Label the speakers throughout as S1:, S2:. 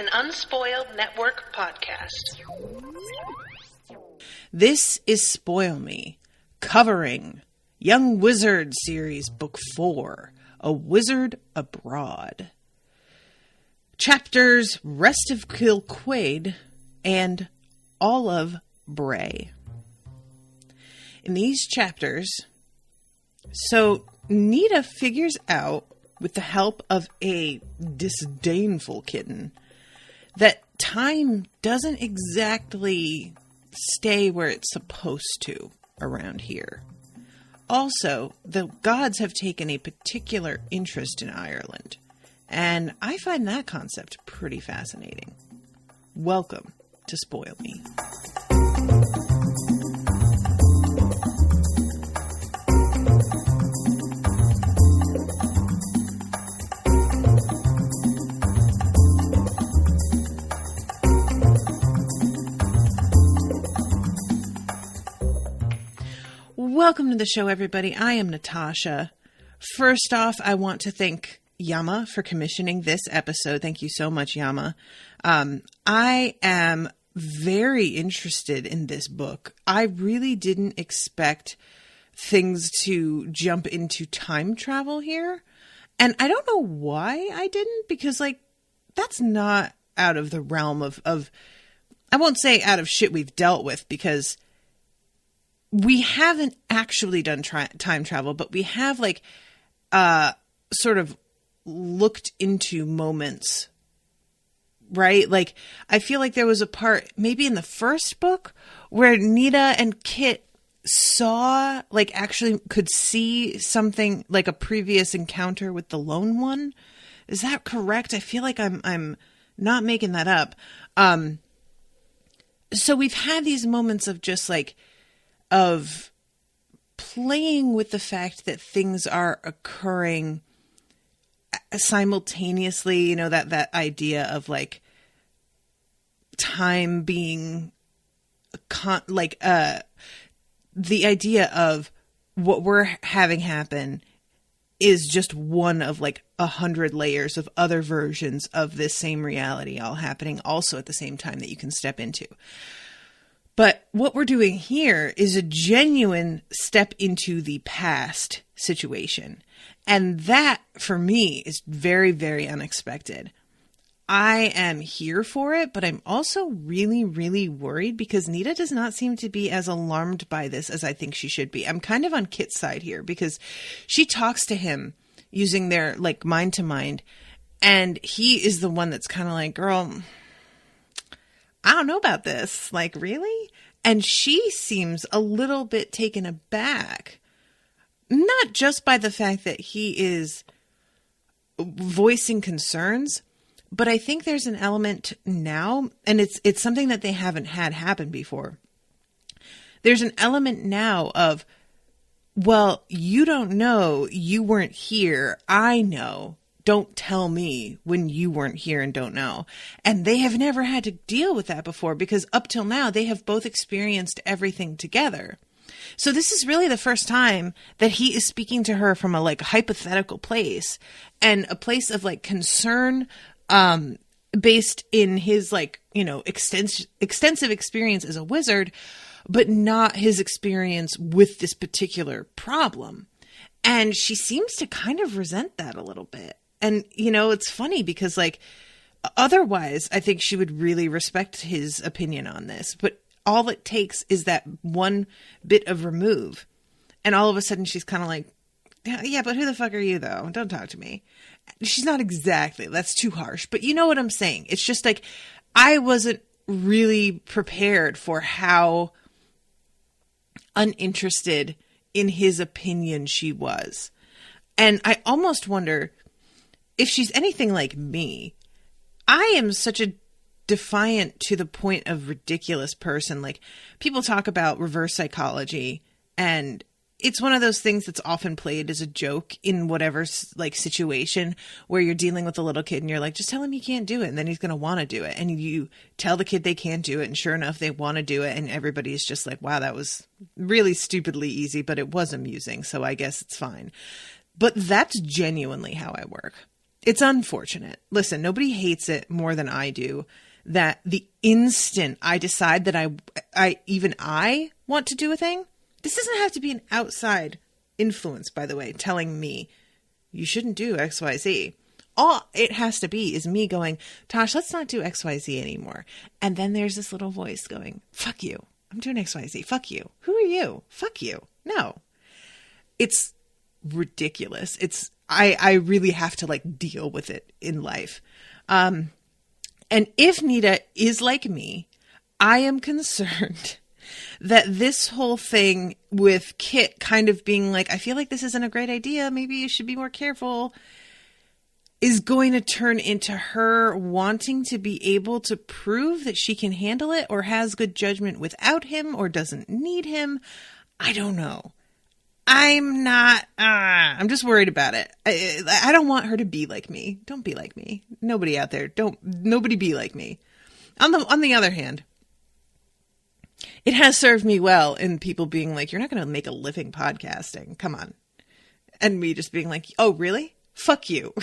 S1: an Unspoiled Network podcast.
S2: This is Spoil Me, covering Young Wizard Series Book 4, A Wizard Abroad. Chapters Rest of Kilquade and All of Bray. In these chapters, so Nita figures out, with the help of a disdainful kitten, that time doesn't exactly stay where it's supposed to around here. Also, the gods have taken a particular interest in Ireland, and I find that concept pretty fascinating. Welcome to Spoil Me. Welcome to the show, everybody. I am Natasha. First off, I want to thank Yama for commissioning this episode. Thank you so much, Yama. I am very interested in this book. I really didn't expect things to jump into time travel here. And I don't know why I didn't, because, that's not out of the realm of I won't say out of shit we've dealt with, because we haven't actually done time travel, but we have sort of looked into moments, right? I feel like there was a part maybe in the first book where Nita and Kit saw, actually could see something like a previous encounter with the lone one. Is that correct? I feel like I'm not making that up. So we've had these moments of just of playing with the fact that things are occurring simultaneously, that idea of time being the idea of what we're having happen is just one of 100 layers of other versions of this same reality all happening also at the same time that you can step into. But what we're doing here is a genuine step into the past situation. And that, for me, is very, very unexpected. I am here for it, but I'm also really, really worried because Nita does not seem to be as alarmed by this as I think she should be. I'm kind of on Kit's side here because she talks to him using their mind to mind. And he is the one that's kind of like, girl, I don't know about this. Really? And she seems a little bit taken aback. Not just by the fact that he is voicing concerns, but I think there's an element now, and it's something that they haven't had happen before. There's an element now of, well, you don't know, you weren't here, I know. Don't tell me when you weren't here and don't know. And they have never had to deal with that before because up till now, they have both experienced everything together. So this is really the first time that he is speaking to her from a hypothetical place and a place of concern, based in his extensive experience as a wizard, but not his experience with this particular problem. And she seems to kind of resent that a little bit. And, it's funny because, otherwise, I think she would really respect his opinion on this. But all it takes is that one bit of remove. And all of a sudden, she's kind of yeah, but who the fuck are you, though? Don't talk to me. She's not exactly. That's too harsh. But you know what I'm saying? It's just I wasn't really prepared for how uninterested in his opinion she was. And I almost wonder if she's anything like me. I am such a defiant to the point of ridiculous person. People talk about reverse psychology, and it's one of those things that's often played as a joke in whatever situation where you're dealing with a little kid and you're just tell him you can't do it, and then he's going to want to do it. And you tell the kid they can't do it, and sure enough, they want to do it. And everybody's just wow, that was really stupidly easy, but it was amusing. So I guess it's fine. But that's genuinely how I work. it's unfortunate. Listen, nobody hates it more than I do, that the instant I decide that I want to do a thing, this doesn't have to be an outside influence, by the way, telling me you shouldn't do XYZ. All it has to be is me going, Tosh, let's not do XYZ anymore. And then there's this little voice going, fuck you. I'm doing XYZ. Fuck you. Who are you? Fuck you. No. It's ridiculous. I really have to like deal with it in life. And if Nita is like me, I am concerned that this whole thing with Kit kind of being like, I feel like this isn't a great idea. Maybe you should be more careful, is going to turn into her wanting to be able to prove that she can handle it or has good judgment without him or doesn't need him. I don't know. I'm just worried about it. I don't want her to be like me. Don't be like me. Nobody out there. Nobody be like me. On the other hand, it has served me well in people being like, you're not going to make a living podcasting. Come on. And me just being like, oh, really? Fuck you.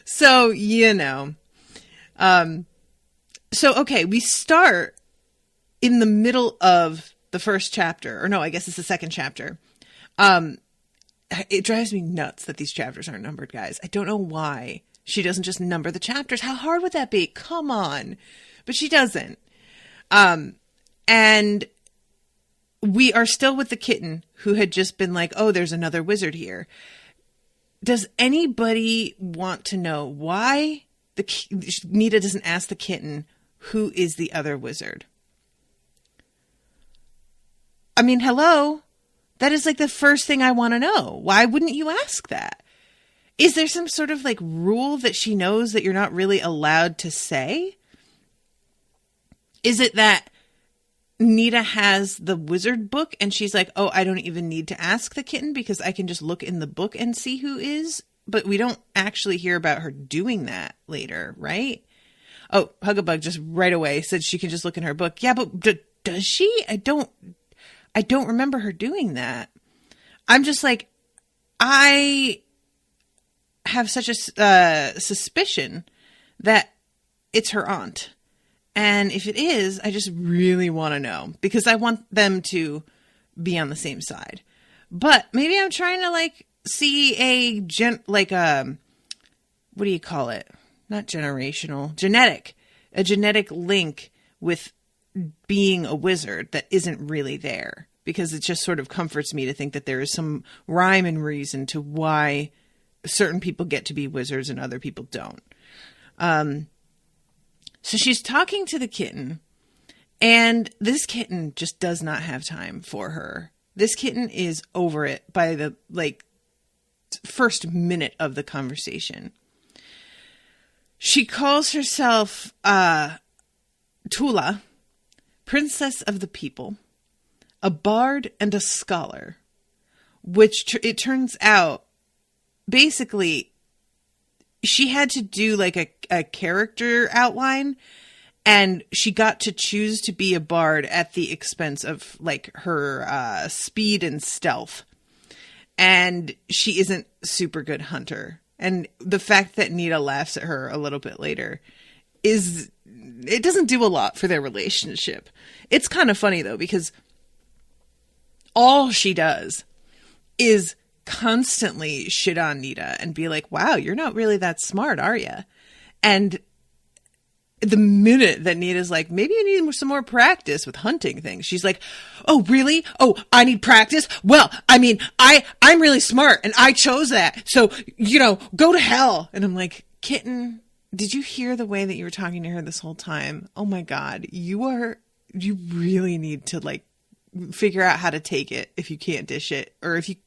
S2: So, you know. Okay, we start in the middle of the first chapter. Or no, I guess it's the second chapter. It drives me nuts that these chapters aren't numbered, guys. I don't know why she doesn't just number the chapters. How hard would that be? Come on. But she doesn't. And we are still with the kitten who had just been like, oh, there's another wizard here. Does anybody want to know why Nita doesn't ask the kitten who is the other wizard? I mean, hello? That is like the first thing I want to know. Why wouldn't you ask that? Is there some sort of like rule that she knows that you're not really allowed to say? Is it that Nita has the wizard book and she's like, oh, I don't even need to ask the kitten because I can just look in the book and see who is? But we don't actually hear about her doing that later, right? Oh, Hugabug just right away said she can just look in her book. Yeah, but does she? I don't remember her doing that. I'm just like, I have such a suspicion that it's her aunt. And if it is, I just really want to know because I want them to be on the same side. But maybe I'm trying to like see a what do you call it? Not generational, a genetic link with being a wizard that isn't really there, because it just sort of comforts me to think that there is some rhyme and reason to why certain people get to be wizards and other people don't. So she's talking to the kitten, and this kitten just does not have time for her. This kitten is over it by the first minute of the conversation. She calls herself Tula, Princess of the People, a bard and a scholar, which it turns out basically she had to do like a character outline, and she got to choose to be a bard at the expense of like her speed and stealth. And she isn't super good hunter. And the fact that Nita laughs at her a little bit later it doesn't do a lot for their relationship. It's kind of funny though, because all she does is constantly shit on Nita and be like, wow, you're not really that smart, are you? And the minute that Nita's like, maybe you need some more practice with hunting things, she's like, oh, really? Oh, I need practice? Well, I mean, I'm really smart and I chose that. So, go to hell. And I'm like, kitten, did you hear the way that you were talking to her this whole time? Oh my God, you really need to like figure out how to take it if you can't dish it. Or if you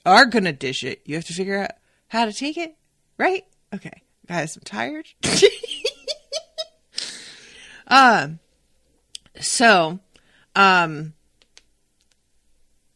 S2: are going to dish it, you have to figure out how to take it, right? Okay, guys, I'm tired.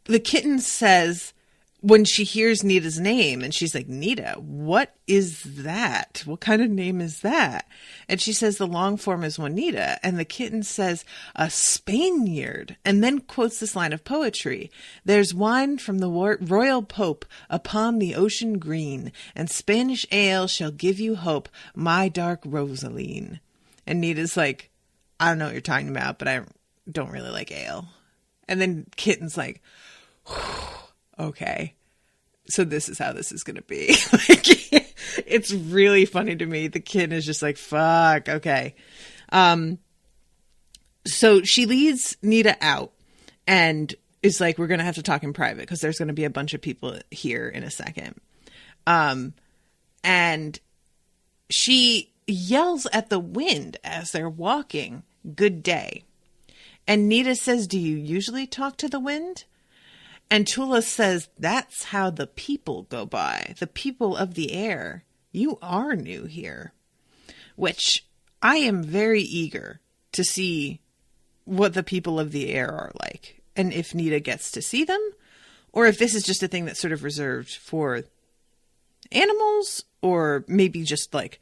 S2: The kitten says, when she hears Nita's name and she's like, Nita, what is that? What kind of name is that? And she says the long form is Juanita. And the kitten says, a Spaniard. And then quotes this line of poetry. There's wine from the royal pope upon the ocean green, and Spanish ale shall give you hope, my dark Rosaline. And Nita's like, I don't know what you're talking about, but I don't really like ale. And then Kitten's like, okay, so this is how this is going to be. Like, it's really funny to me. The kid is just like, fuck, okay. So she leads Nita out and is like, we're going to have to talk in private because there's going to be a bunch of people here in a second. And she yells at the wind as they're walking, good day. And Nita says, do you usually talk to the wind? And Tula says, that's how the people go by. The people of the air. You are new here. Which I am very eager to see what the people of the air are like. And if Nita gets to see them. Or if this is just a thing that's sort of reserved for animals. Or maybe just like,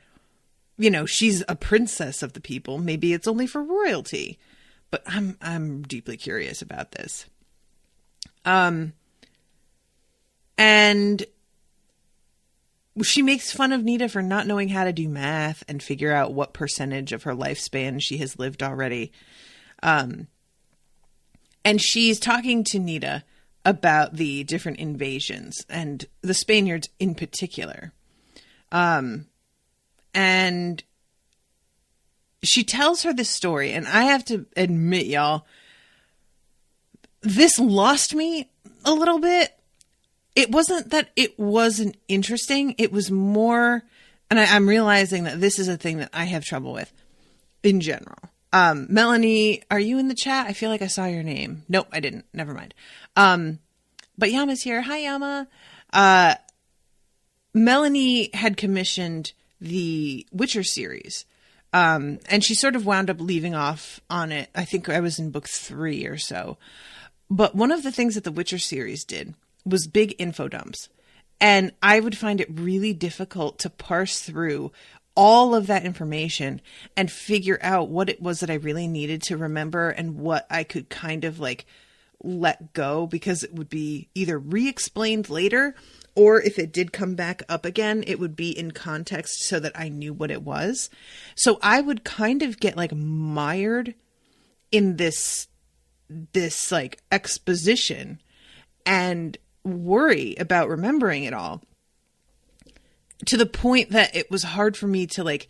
S2: you know, she's a princess of the people. Maybe it's only for royalty. But I'm deeply curious about this. And she makes fun of Nita for not knowing how to do math and figure out what percentage of her lifespan she has lived already. And she's talking to Nita about the different invasions and the Spaniards in particular. And she tells her this story, and I have to admit, y'all, this lost me a little bit. It wasn't that it wasn't interesting. It was more, and I'm realizing that this is a thing that I have trouble with in general. Melanie, are you in the chat? I feel like I saw your name. Nope, I didn't. Never mind. But Yama's here. Hi, Yama. Melanie had commissioned the Witcher series. And she sort of wound up leaving off on it. I think I was in book 3 or so. But one of the things that the Witcher series did was big info dumps. And I would find it really difficult to parse through all of that information and figure out what it was that I really needed to remember and what I could kind of like let go, because it would be either re-explained later, or if it did come back up again, it would be in context so that I knew what it was. So I would kind of get like mired in this like exposition and worry about remembering it all, to the point that it was hard for me to like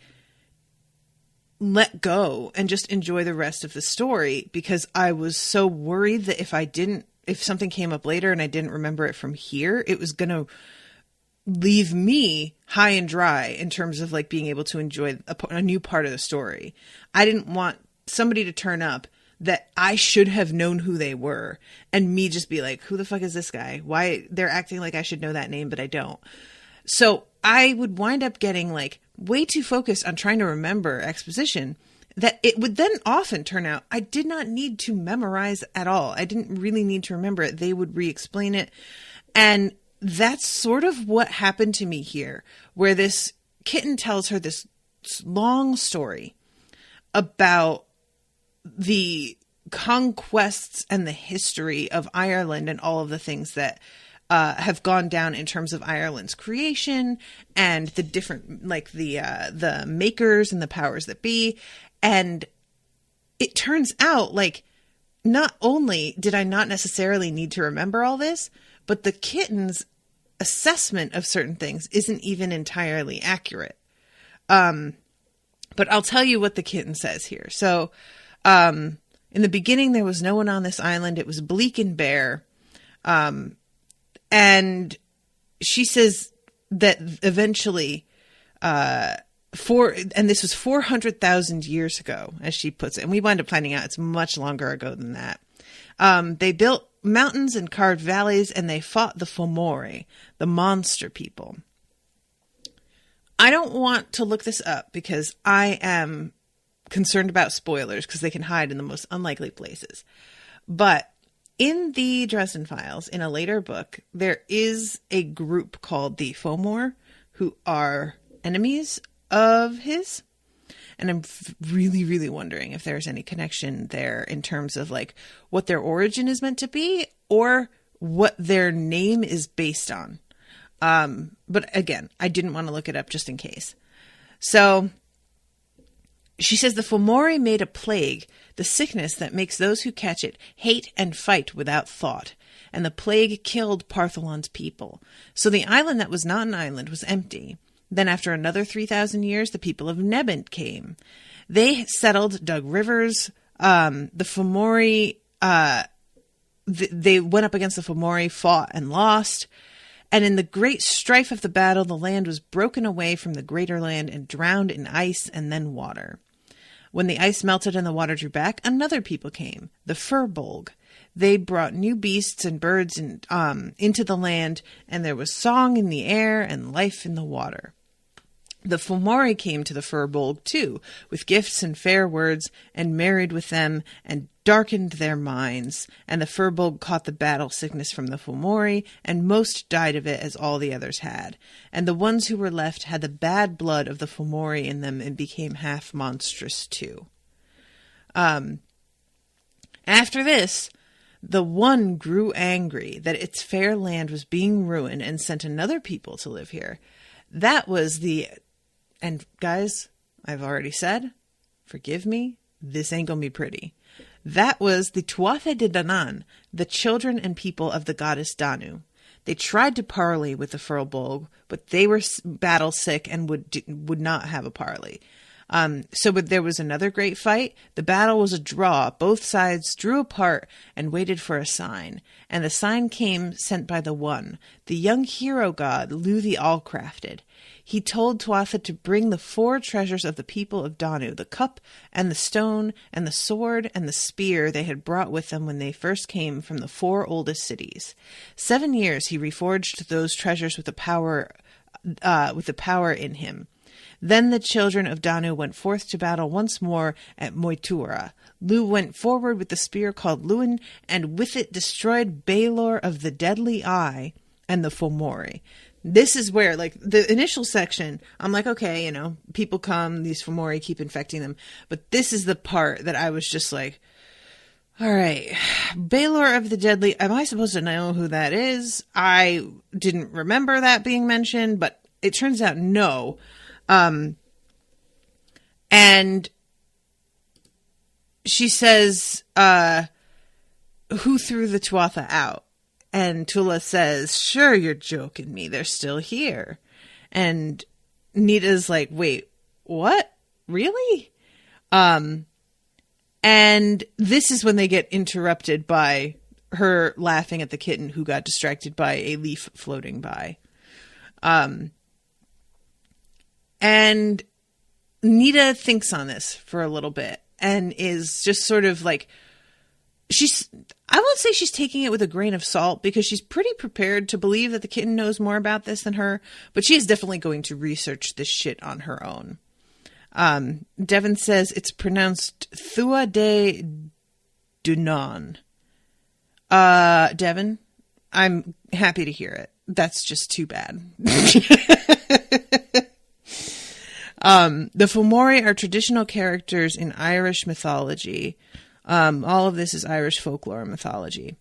S2: let go and just enjoy the rest of the story, because I was so worried that if something came up later and I didn't remember it from here, it was going to leave me high and dry in terms of like being able to enjoy a new part of the story. I didn't want somebody to turn up that I should have known who they were and me just be like, who the fuck is this guy? Why they're acting like I should know that name, but I don't. So I would wind up getting like way too focused on trying to remember exposition that it would then often turn out I did not need to memorize at all. I didn't really need to remember it. They would re-explain it. And that's sort of what happened to me here, where this kitten tells her this long story about the conquests and the history of Ireland and all of the things that have gone down in terms of Ireland's creation and the different, like the makers and the powers that be. And it turns out like, not only did I not necessarily need to remember all this, but the kitten's assessment of certain things isn't even entirely accurate. But I'll tell you what the kitten says here. So, in the beginning, there was no one on this island. It was bleak and bare. And she says that eventually, and this was 400,000 years ago, as she puts it. And we wind up finding out it's much longer ago than that. They built mountains and carved valleys, and they fought the Fomori, the monster people. I don't want to look this up because I am concerned about spoilers because they can hide in the most unlikely places. But In the Dresden Files, in a later book, there is a group called the Fomor, who are enemies of his. And I'm really, really wondering if there's any connection there in terms of like what their origin is meant to be or what their name is based on. But again, I didn't want to look it up just in case. So she says the Fomori made a plague, the sickness that makes those who catch it hate and fight without thought. And the plague killed Partholon's people. So the island that was not an island was empty. Then after another 3,000 years, the people of Nebent came. They settled, dug rivers. The Fomori, they went up against the Fomori, fought and lost. And in the great strife of the battle, the land was broken away from the greater land and drowned in ice and then water. When the ice melted and the water drew back, another people came, the Furbolg. They brought new beasts and birds into the land, and there was song in the air and life in the water. The Fomori came to the Furbolg too, with gifts and fair words, and married with them, and darkened their minds. And the Furbolg caught the battle sickness from the Fomori, and most died of it as all the others had. And the ones who were left had the bad blood of the Fomori in them, and became half monstrous too. After this, the one grew angry that its fair land was being ruined, and sent another people to live here. That was and guys, I've already said, forgive me, this ain't gonna be pretty. That was the Tuatha De Danann, the children and people of the goddess Danu. They tried to parley with the Furbolg, but they were battle sick and would not have a parley. So there was another great fight. The battle was a draw. Both sides drew apart and waited for a sign. And the sign came sent by the One, the young hero god, Lu the All-Crafted. He told Tuatha to bring the 4 treasures of the people of Danu, the cup and the stone and the sword and the spear they had brought with them when they first came from the 4 oldest cities. 7 years he reforged those treasures with the power in him. Then the children of Danu went forth to battle once more at Moitura. Lu went forward with the spear called Luin, and with it destroyed Baelor of the Deadly Eye and the Fomori. This is where, like, the initial section, I'm like, okay, people come, these Fomori keep infecting them. But this is the part that I was just like, all right, Baelor of the Deadly, am I supposed to know who that is? I didn't remember that being mentioned, but it turns out no. And she says, who threw the Tuatha out? And Tula says, sure, you're joking me. They're still here. And Nita's like, wait, what? Really? And this is when they get interrupted by her laughing at the kitten who got distracted by a leaf floating by. And Nita thinks on this for a little bit and is just sort of like, I won't say she's taking it with a grain of salt because she's pretty prepared to believe that the kitten knows more about this than her, but she is definitely going to research this shit on her own. Devin says it's pronounced Thua de Dunan. Devin, I'm happy to hear it. That's just too bad. The Fomori are traditional characters in Irish mythology. All of this is Irish folklore and mythology.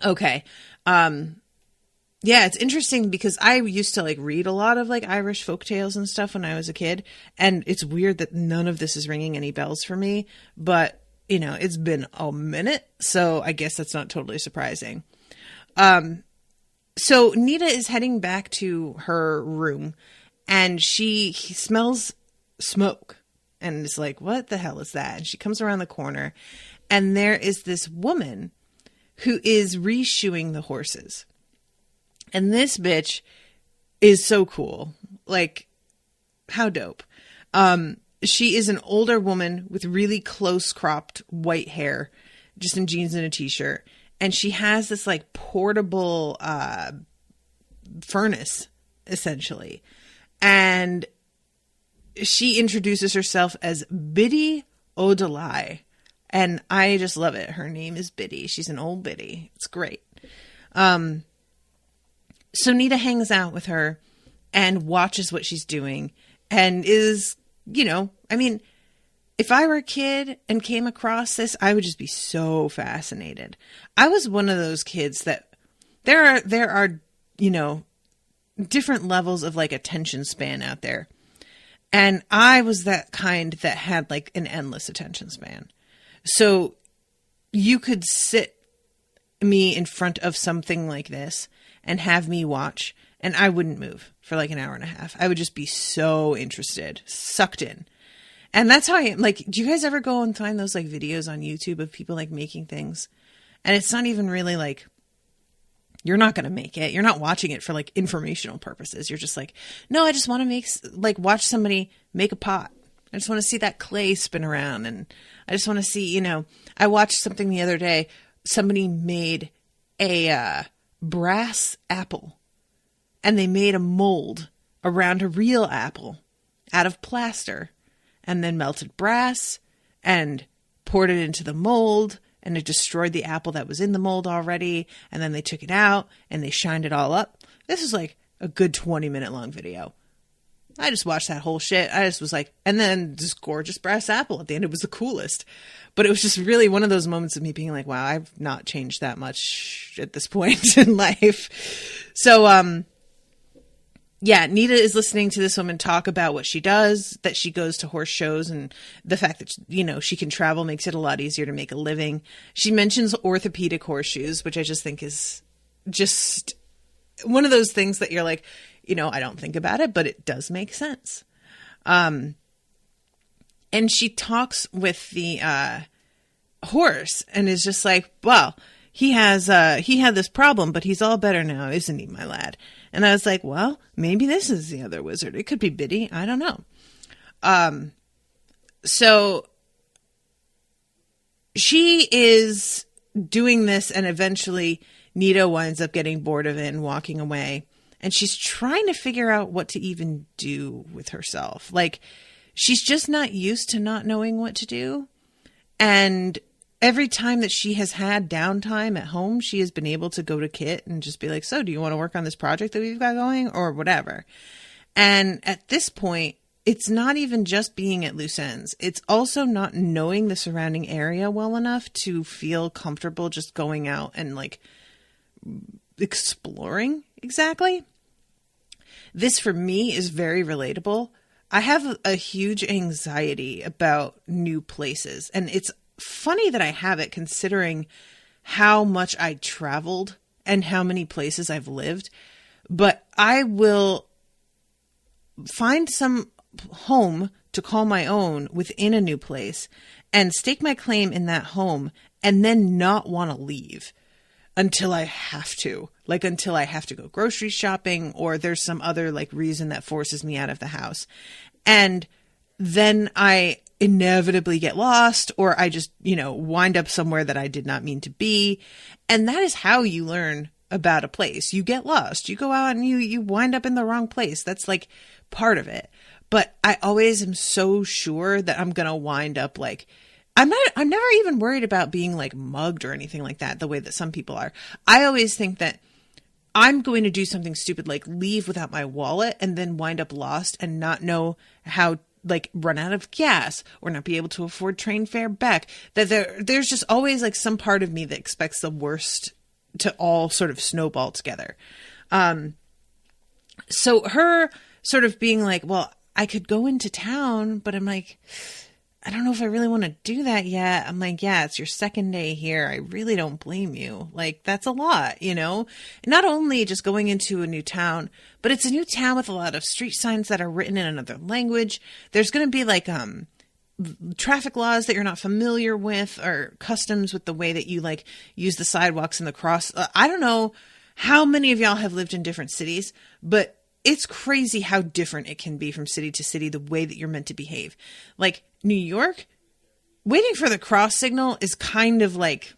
S2: Okay. Yeah, it's interesting because I used to read a lot of Irish folktales and stuff when I was a kid. And it's weird that none of this is ringing any bells for me, but it's been a minute. So I guess that's not totally surprising. So Nita is heading back to her room and he smells smoke. And it's like, what the hell is that? And she comes around the corner and there is this woman who is reshoeing the horses. And this bitch is so cool. How dope. She is an older woman with really close cropped white hair, just in jeans and a t-shirt. And she has this portable furnace, essentially. And she introduces herself as Biddy O'Delay. And I just love it. Her name is Biddy. She's an old biddy. It's great. So Nita hangs out with her and watches what she's doing and is, I mean, if I were a kid and came across this, I would just be so fascinated. I was one of those kids that there are, different levels of like attention span out there. And I was that kind that had like an endless attention span. So you could sit me in front of something like this and have me watch, and I wouldn't move for like an hour and a half. I would just be so interested, sucked in. And that's how I am. Like, do you guys ever go and find those like videos on YouTube of people like making things? And it's not even really like, you're not going to make it. You're not watching it for like informational purposes. You're just like, no, I just want to watch somebody make a pot. I just want to see that clay spin around. And I just want to see, I watched something the other day. Somebody made a brass apple, and they made a mold around a real apple out of plaster, and then melted brass and poured it into the mold, and it destroyed the apple that was in the mold already. And then they took it out and they shined it all up. This is like a good 20-minute long video. I just watched that whole shit. I just was like, and then this gorgeous brass apple at the end. It was the coolest. But it was just really one of those moments of me being like, wow, I've not changed that much at this point in life. So, yeah, Nita is listening to this woman talk about what she does, that she goes to horse shows, and the fact that, she can travel makes it a lot easier to make a living. She mentions orthopedic horseshoes, which I just think is just one of those things that you're like, I don't think about it, but it does make sense. And she talks with the horse and is just like, well, he had this problem, but he's all better now, isn't he, my lad? And I was like, well, maybe this is the other wizard. It could be Biddy. I don't know. So she is doing this, and eventually Nita winds up getting bored of it and walking away. And she's trying to figure out what to even do with herself. Like, she's just not used to not knowing what to do. And every time that she has had downtime at home, she has been able to go to Kit and just be like, so do you want to work on this project that we've got going, or whatever? And at this point, it's not even just being at loose ends. It's also not knowing the surrounding area well enough to feel comfortable just going out and like exploring exactly. This for me is very relatable. I have a huge anxiety about new places, and it's funny that I have it considering how much I traveled and how many places I've lived. But I will find some home to call my own within a new place and stake my claim in that home, and then not want to leave until I have to. Like, until I have to go grocery shopping, or there's some other like reason that forces me out of the house. And then I inevitably get lost, or I just, wind up somewhere that I did not mean to be. And that is how you learn about a place. You get lost. You go out and you wind up in the wrong place. That's like part of it. But I always am so sure that I'm going to wind up like, I'm never even worried about being like mugged or anything like that, the way that some people are. I always think that I'm going to do something stupid, like leave without my wallet and then wind up lost and not know how, like, run out of gas or not be able to afford train fare back. That there's just always like some part of me that expects the worst to all sort of snowball together. So her sort of being like, well, I could go into town, but I'm like, I don't know if I really want to do that yet. I'm like, yeah, it's your second day here. I really don't blame you. Like, that's a lot, Not only just going into a new town, but it's a new town with a lot of street signs that are written in another language. There's going to be like traffic laws that you're not familiar with, or customs with the way that you like use the sidewalks and the cross. I don't know how many of y'all have lived in different cities, but it's crazy how different it can be from city to city, the way that you're meant to behave. Like New York, waiting for the cross signal is kind of like,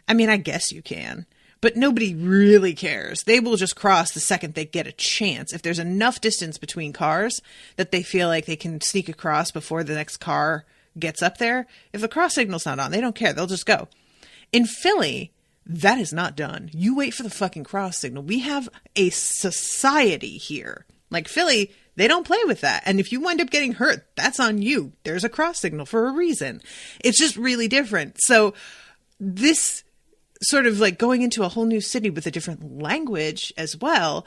S2: I mean, I guess you can, but nobody really cares. They will just cross the second they get a chance. If there's enough distance between cars that they feel like they can sneak across before the next car gets up there. If the cross signal's not on, they don't care. They'll just go. In Philly, that is not done. You wait for the fucking cross signal. We have a society here. Like Philly, they don't play with that. And if you wind up getting hurt, that's on you. There's a cross signal for a reason. It's just really different. So this sort of like going into a whole new city with a different language as well.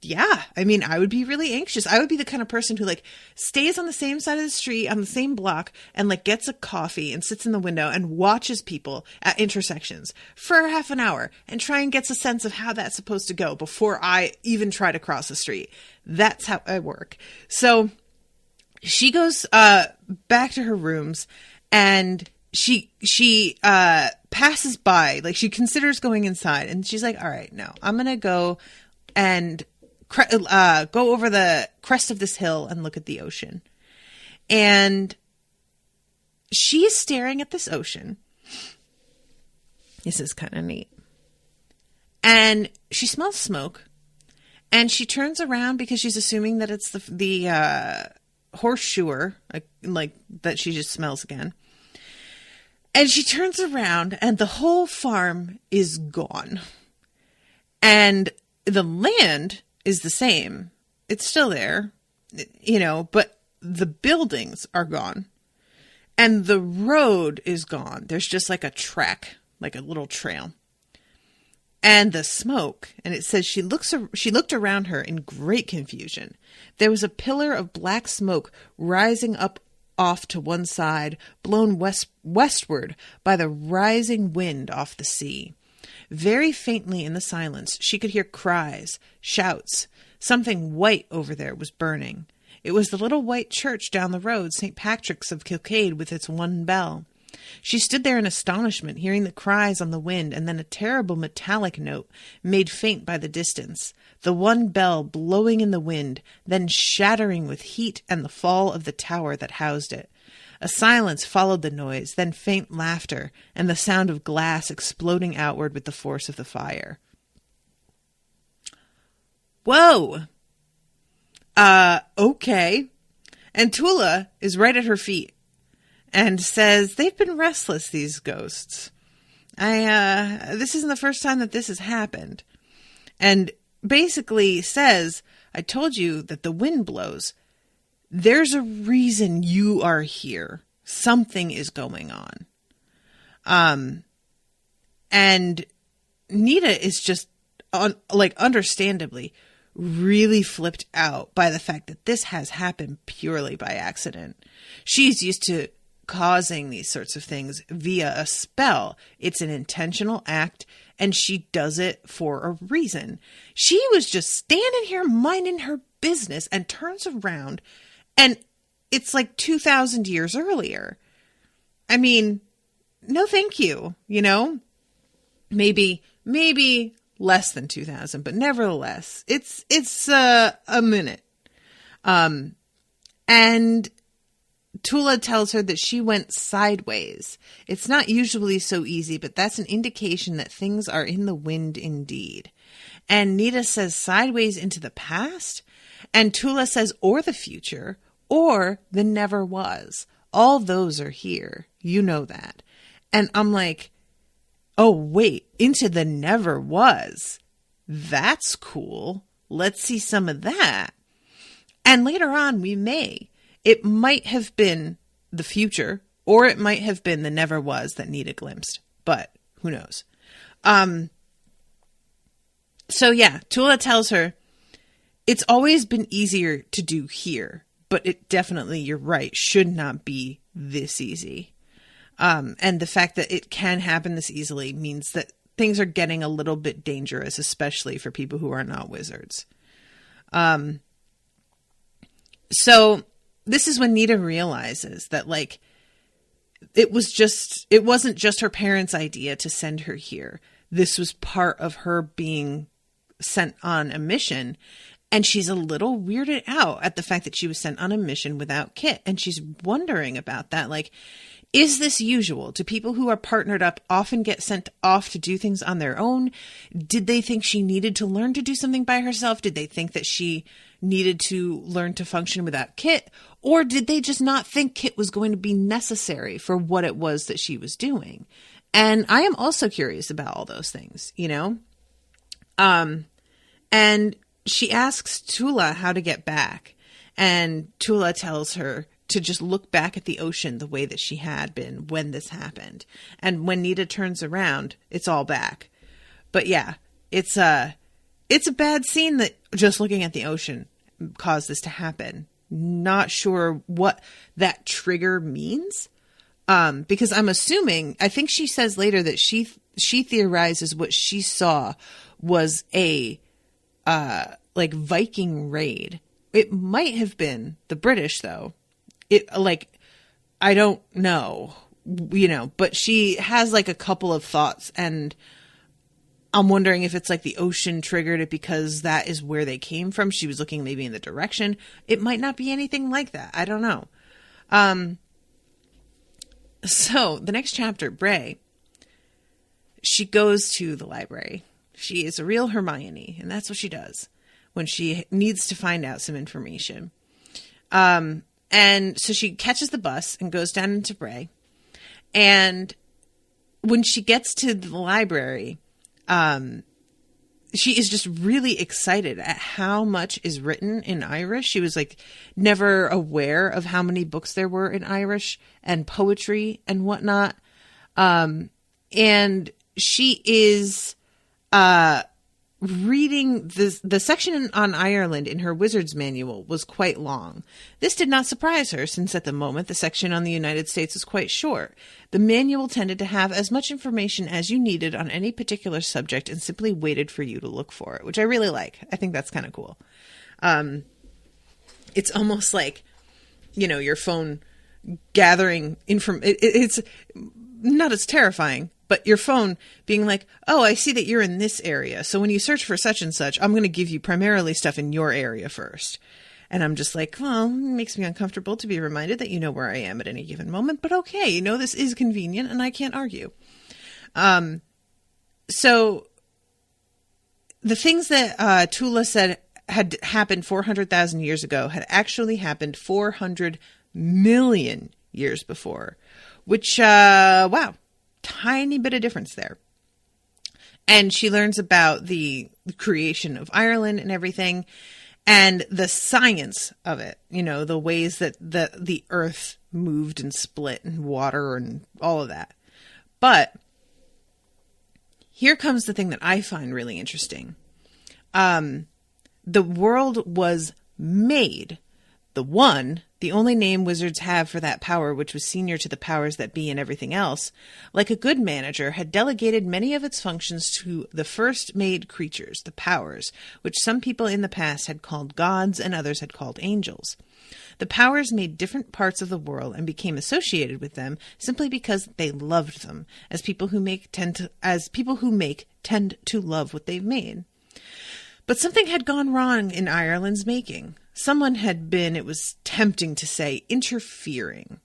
S2: Yeah, I mean, I would be really anxious. I would be the kind of person who like stays on the same side of the street on the same block and like gets a coffee and sits in the window and watches people at intersections for half an hour and try and gets a sense of how that's supposed to go before I even try to cross the street. That's how I work. So she goes back to her rooms and she passes by, like she considers going inside and she's like, all right, no, I'm going to go and go over the crest of this hill and look at the ocean. And she's staring at this ocean. This is kind of neat. And she smells smoke. And she turns around because she's assuming that it's the horseshoer, like that she just smells again. And she turns around and the whole farm is gone. And the land is the same. It's still there, you know, but the buildings are gone. And the road is gone. There's just like a track, like a little trail. And the smoke, and it says she looked around her in great confusion. There was a pillar of black smoke rising up off to one side, blown westward by the rising wind off the sea. Very faintly in the silence, she could hear cries, shouts. Something white over there was burning. It was the little white church down the road, St. Patrick's of Kilcade, with its one bell. She stood there in astonishment, hearing the cries on the wind, and then a terrible metallic note, made faint by the distance. The one bell blowing in the wind, then shattering with heat and the fall of the tower that housed it. A silence followed the noise, then faint laughter, and the sound of glass exploding outward with the force of the fire. Whoa! Okay. And Tula is right at her feet and says, they've been restless, these ghosts. This isn't the first time that this has happened. And basically says, I told you that the wind blows. There's a reason you are here. Something is going on. And Nita is just, understandably, really flipped out by the fact that this has happened purely by accident. She's used to causing these sorts of things via a spell. It's an intentional act, and she does it for a reason. She was just standing here minding her business and turns around, and it's like 2,000 years earlier. I mean, no thank you, you know? Maybe less than 2,000, but nevertheless, it's a minute. And Tula tells her that she went sideways. It's not usually so easy, but that's an indication that things are in the wind indeed. And Nita says sideways into the past, and Tula says or the future, or the never was. All those are here. You know that. And I'm like, oh, wait, into the never was. That's cool. Let's see some of that. And later on, we may. It might have been the future, or it might have been the never was that Nita glimpsed. But who knows? So yeah, Tula tells her, it's always been easier to do here, but it definitely, you're right, should not be this easy. And the fact that it can happen this easily means that things are getting a little bit dangerous, especially for people who are not wizards. So this is when Nita realizes that, like, it wasn't just her parents' idea to send her here. This was part of her being sent on a mission. And she's a little weirded out at the fact that she was sent on a mission without Kit. And she's wondering about that. Like, Is this usual? Do people who are partnered up often get sent off to do things on their own? Did they think she needed to learn to do something by herself? Did they think that she needed to learn to function without Kit? Or did they just not think Kit was going to be necessary for what it was that she was doing? And I am also curious about all those things, you know? And she asks Tula how to get back. And Tula tells her to just look back at the ocean the way that she had been when this happened. And when Nita turns around, it's all back. But yeah, it's a bad scene that just looking at the ocean caused this to happen. Not sure what that trigger means. Because I'm assuming, I think she says later that she theorizes what she saw was a, like Viking raid. It might have been the British though. I don't know, you know, but she has like a couple of thoughts, and I'm wondering if it's like the ocean triggered it because that is where they came from. She was looking maybe in the direction. It might not be anything like that. I don't know. So the next chapter, Bray, she goes to the library. She is a real Hermione, and that's what she does when she needs to find out some information. And so she catches the bus and goes down into Bray. And when she gets to the library, she is just really excited at how much is written in Irish. She was like never aware of how many books there were in Irish and poetry and whatnot. And she is reading the section on Ireland in her wizard's manual was quite long. This did not surprise her, since at the moment the section on the United States was quite short. The manual tended to have as much information as you needed on any particular subject and simply waited for you to look for it, which I really like. I think that's kind of cool. It's almost like, you know, your phone gathering it's not as terrifying, but your phone being like, oh, I see that you're in this area. So when you search for such and such, I'm going to give you primarily stuff in your area first. And I'm just like, well, it makes me uncomfortable to be reminded that you know where I am at any given moment. But okay, you know, this is convenient and I can't argue. So the things that Tula said had happened 400,000 years ago had actually happened 400 million years before, which, wow. Tiny bit of difference there. And she learns about the creation of Ireland and everything, and the science of it, you know, the ways that the earth moved and split and water and all of that. But here comes the thing that I find really interesting. The world was made. The only name wizards have for that power, which was senior to the powers that be and everything else, like a good manager, had delegated many of its functions to the first made creatures, the powers, which some people in the past had called gods and others had called angels. The powers made different parts of the world and became associated with them simply because they loved them, as people who make tend to love what they've made. But something had gone wrong in Ireland's making. Someone had been, it was tempting to say, interfering.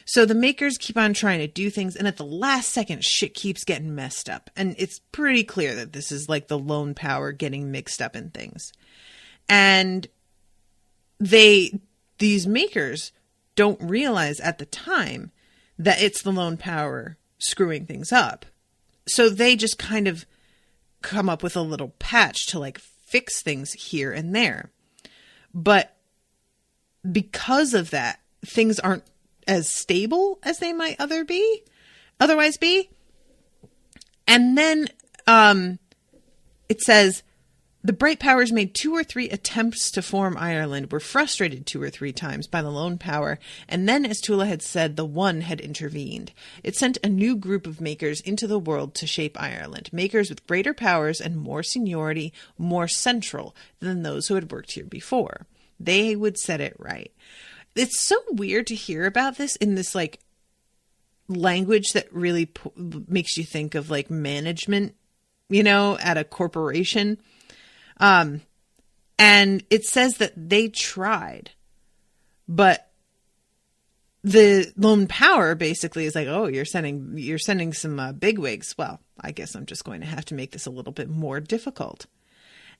S2: So the makers keep on trying to do things, and at the last second, shit keeps getting messed up. And it's pretty clear that this is like the lone power getting mixed up in things. And these makers don't realize at the time that it's the lone power screwing things up. So they just kind of come up with a little patch to like fix things here and there. But because of that, things aren't as stable as they might otherwise be. And then it says, the bright powers made 2 or 3 attempts to form Ireland, were frustrated 2 or 3 times by the lone power, and then, as Tula had said, the One had intervened. It sent a new group of makers into the world to shape Ireland, makers with greater powers and more seniority, more central than those who had worked here before. They would set it right. It's so weird to hear about this in this like language that really makes you think of like management, you know, at a corporation. And it says that they tried, but the lone power basically is like, oh, you're sending some bigwigs. Well, I guess I'm just going to have to make this a little bit more difficult.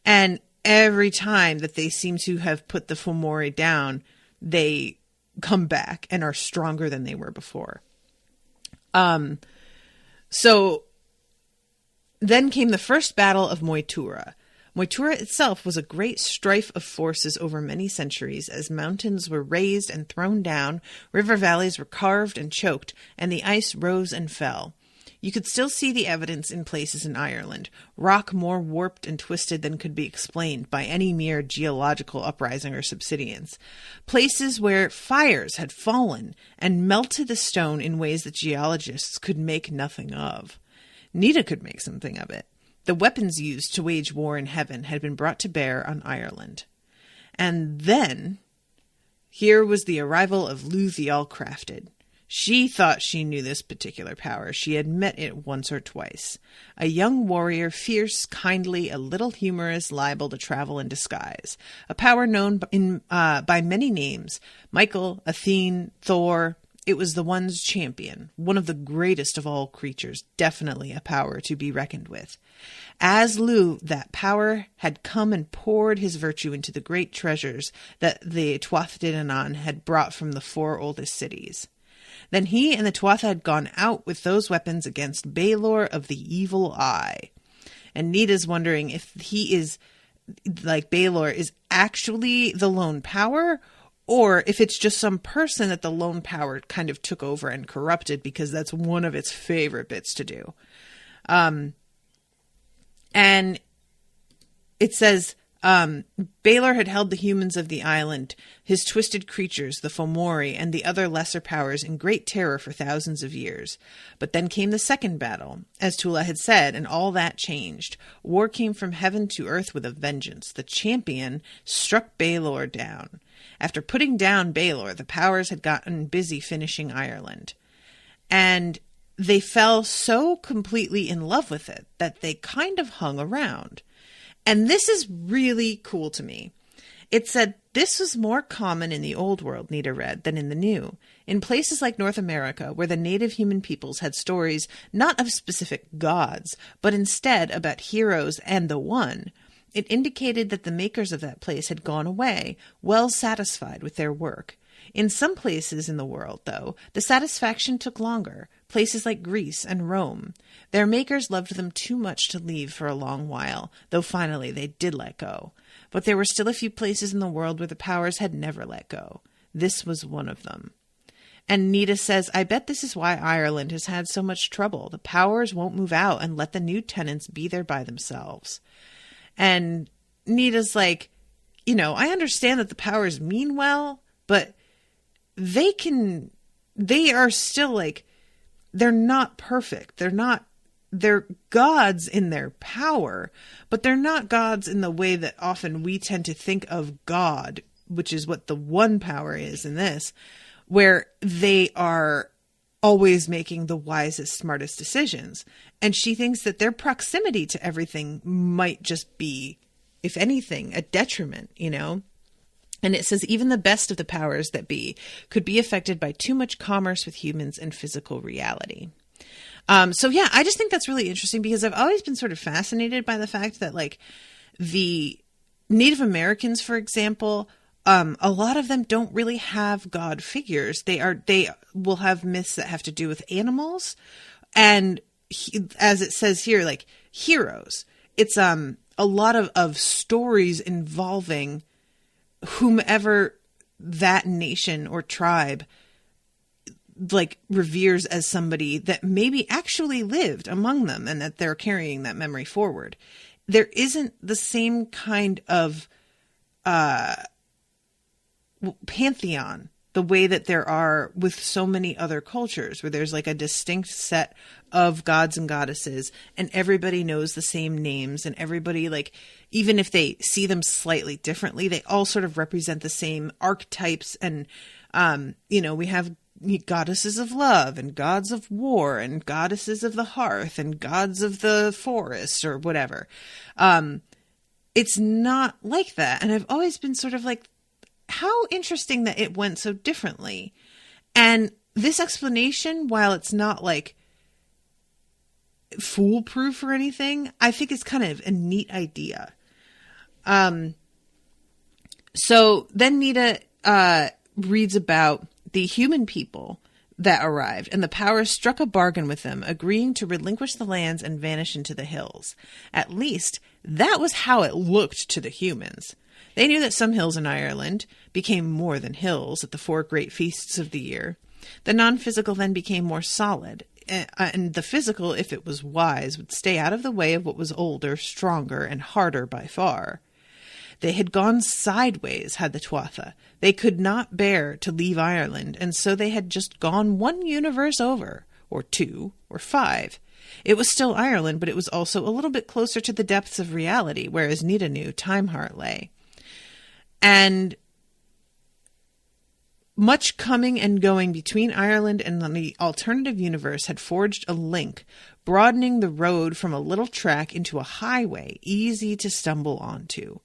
S2: And every time that they seem to have put the Fomori down, they come back and are stronger than they were before. So then came the first battle of Moitura. Moitura itself was a great strife of forces over many centuries, as mountains were raised and thrown down, river valleys were carved and choked, and the ice rose and fell. You could still see the evidence in places in Ireland, rock more warped and twisted than could be explained by any mere geological uprising or subsidence. Places where fires had fallen and melted the stone in ways that geologists could make nothing of. Nita could make something of it. The weapons used to wage war in heaven had been brought to bear on Ireland. And then, here was the arrival of Lugh the All-Crafted. She thought she knew this particular power. She had met it once or twice. A young warrior, fierce, kindly, a little humorous, liable to travel in disguise. A power known by many names. Michael, Athene, Thor. It was the one's champion, one of the greatest of all creatures, definitely a power to be reckoned with. As Lugh, that power had come and poured his virtue into the great treasures that the Tuatha De Danann had brought from the 4 oldest cities. Then he and the Tuatha had gone out with those weapons against Baelor of the Evil Eye. And Nita's wondering if he is, like Baelor, is actually the lone power, or if it's just some person that the lone power kind of took over and corrupted because that's one of its favorite bits to do. And it says, Baelor had held the humans of the island, his twisted creatures, the Fomori, and the other lesser powers in great terror for thousands of years. But then came the second battle, as Tula had said, and all that changed. War came from heaven to earth with a vengeance. The champion struck Baelor down. After putting down Baelor, the powers had gotten busy finishing Ireland. And they fell so completely in love with it that they kind of hung around. And this is really cool to me. It said this was more common in the old world, Nita read, than in the new. In places like North America, where the native human peoples had stories not of specific gods, but instead about heroes and the One, it indicated that the makers of that place had gone away, well satisfied with their work. In some places in the world, though, the satisfaction took longer, places like Greece and Rome. Their makers loved them too much to leave for a long while, though finally they did let go. But there were still a few places in the world where the powers had never let go. This was one of them. And Nita says, I bet this is why Ireland has had so much trouble. The powers won't move out and let the new tenants be there by themselves. And Nita's like, I understand that the powers mean well, but they are still like, they're not perfect. They're gods in their power, but they're not gods in the way that often we tend to think of God, which is what the one power is in this, where they are always making the wisest, smartest decisions. And she thinks that their proximity to everything might just be, if anything, a detriment, And it says even the best of the powers that be could be affected by too much commerce with humans and physical reality. So yeah, I just think that's really interesting because I've always been sort of fascinated by the fact that like the Native Americans, for example, a lot of them don't really have God figures. They will have myths that have to do with animals. And as it says here, like heroes, it's a lot of stories involving whomever that nation or tribe like reveres as somebody that maybe actually lived among them and that they're carrying that memory forward. There isn't the same kind of pantheon the way that there are with so many other cultures where there's like a distinct set of gods and goddesses and everybody knows the same names and everybody, like, even if they see them slightly differently, they all sort of represent the same archetypes. And, we have goddesses of love and gods of war and goddesses of the hearth and gods of the forest or whatever. It's not like that. And I've always been sort of like, how interesting that it went so differently. And this explanation, while it's not like foolproof or anything, I think it's kind of a neat idea. So then Nita reads about the human people that arrived, and the powers struck a bargain with them, agreeing to relinquish the lands and vanish into the hills. At least, that was how it looked to the humans. They knew that some hills in Ireland became more than hills at the 4 great feasts of the year. The non-physical then became more solid, and the physical, if it was wise, would stay out of the way of what was older, stronger, and harder by far. They had gone sideways, had the Tuatha. They could not bear to leave Ireland, and so they had just gone 1 universe over, or 2, or 5. It was still Ireland, but it was also a little bit closer to the depths of reality, whereas Nita knew Timeheart lay. And much coming and going between Ireland and the alternative universe had forged a link, broadening the road from a little track into a highway, easy to stumble onto.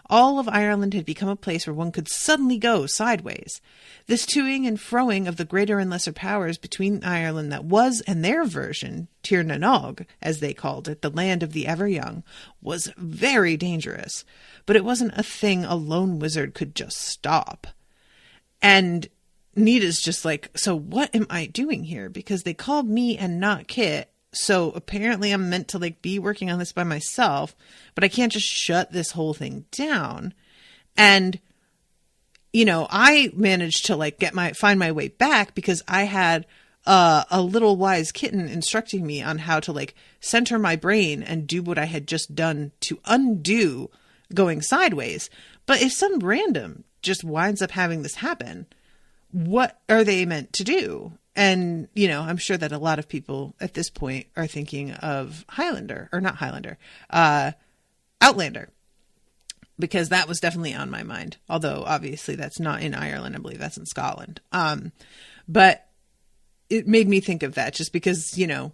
S2: All of Ireland had become a place where one could suddenly go sideways. This toing and froing of the greater and lesser powers between Ireland that was and their version, Tir na Nog, as they called it, the land of the ever-young, was very dangerous. But it wasn't a thing a lone wizard could just stop. And Nita's just like, so what am I doing here? Because they called me and not Kit. So apparently I'm meant to like be working on this by myself, but I can't just shut this whole thing down. And, you know, I managed to like find my way back because I had a little wise kitten instructing me on how to like center my brain and do what I had just done to undo going sideways. But if some random just winds up having this happen, what are they meant to do? And, you know, I'm sure that a lot of people at this point are thinking of Outlander, because that was definitely on my mind. Although obviously that's not in Ireland. I believe that's in Scotland. But it made me think of that just because, you know,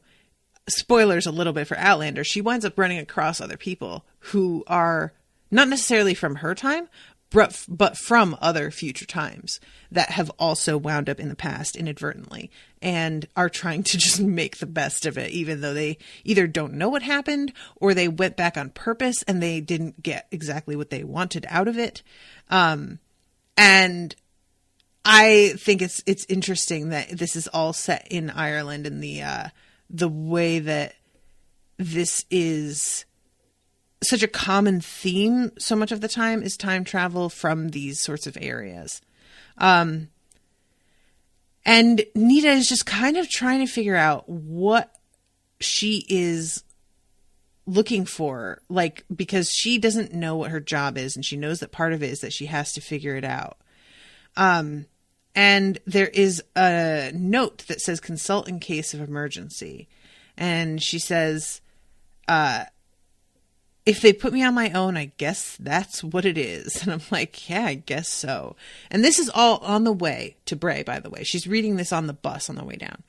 S2: spoilers a little bit for Outlander. She winds up running across other people who are not necessarily from her time, but from other future times that have also wound up in the past inadvertently and are trying to just make the best of it, even though they either don't know what happened or they went back on purpose and they didn't get exactly what they wanted out of it. And I think it's interesting that this is all set in Ireland, and the way that this is such a common theme so much of the time is time travel from these sorts of areas. And Nita is just kind of trying to figure out what she is looking for, like, because she doesn't know what her job is, and she knows that part of it is that she has to figure it out. And there is a note that says consult in case of emergency. And she says, if they put me on my own, I guess that's what it is. And I'm like, yeah, I guess so. And this is all on the way to Bray, by the way. She's reading this on the bus on the way down.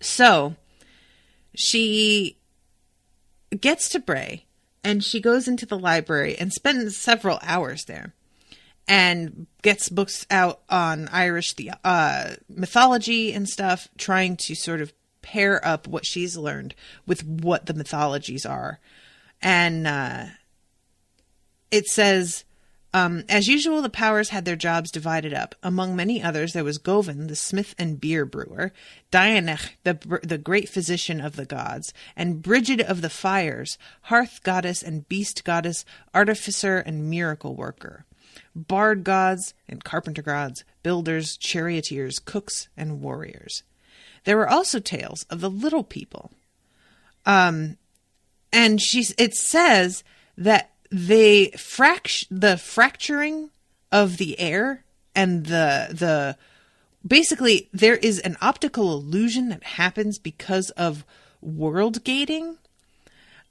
S2: So she gets to Bray and she goes into the library and spends several hours there and gets books out on Irish mythology and stuff, trying to sort of pair up what she's learned with what the mythologies are. And it says, as usual, the powers had their jobs divided up. Among many others, there was Govan, the smith and beer brewer, Dianech, the great physician of the gods, and Brigid of the fires, hearth goddess and beast goddess, artificer and miracle worker, bard gods and carpenter gods, builders, charioteers, cooks, and warriors. There were also tales of the little people. And it says that the fracturing of the air and the basically there is an optical illusion that happens because of world gating.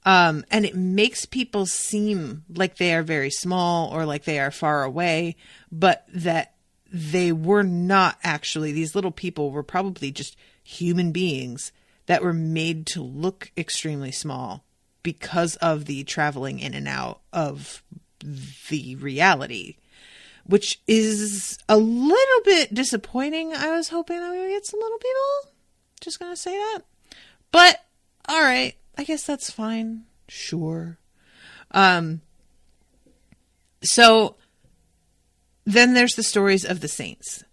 S2: And it makes people seem like they are very small or like they are far away, but that they were not actually. These little people were probably just human beings that were made to look extremely small because of the traveling in and out of the reality, which is a little bit disappointing. I was hoping that we would get some little people. Just gonna say that. But, alright, I guess that's fine. Sure. So, then there's the stories of the saints.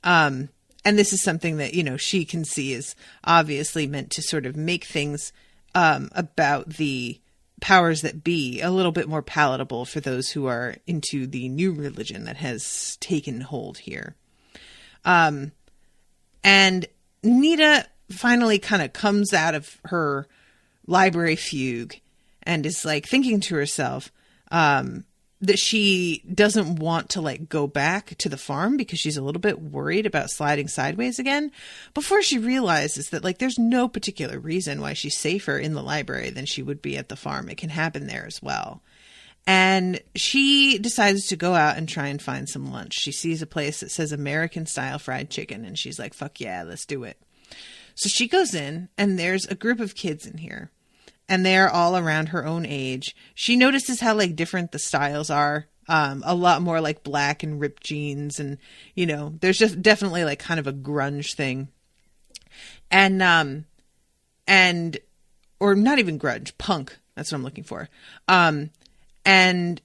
S2: And this is something that, she can see is obviously meant to sort of make things about the powers that be a little bit more palatable for those who are into the new religion that has taken hold here. And Nita finally kind of comes out of her library fugue and is like thinking to herself that she doesn't want to like go back to the farm because she's a little bit worried about sliding sideways again, before she realizes that like there's no particular reason why she's safer in the library than she would be at the farm. It can happen there as well. And she decides to go out and try and find some lunch. She sees a place that says American style fried chicken and she's like, fuck yeah, let's do it. So she goes in and there's a group of kids in here. And they're all around her own age. She notices how like different the styles are. A lot more like black and ripped jeans, and there's just definitely like kind of a grunge thing. And or not even grunge, punk. That's what I'm looking for. And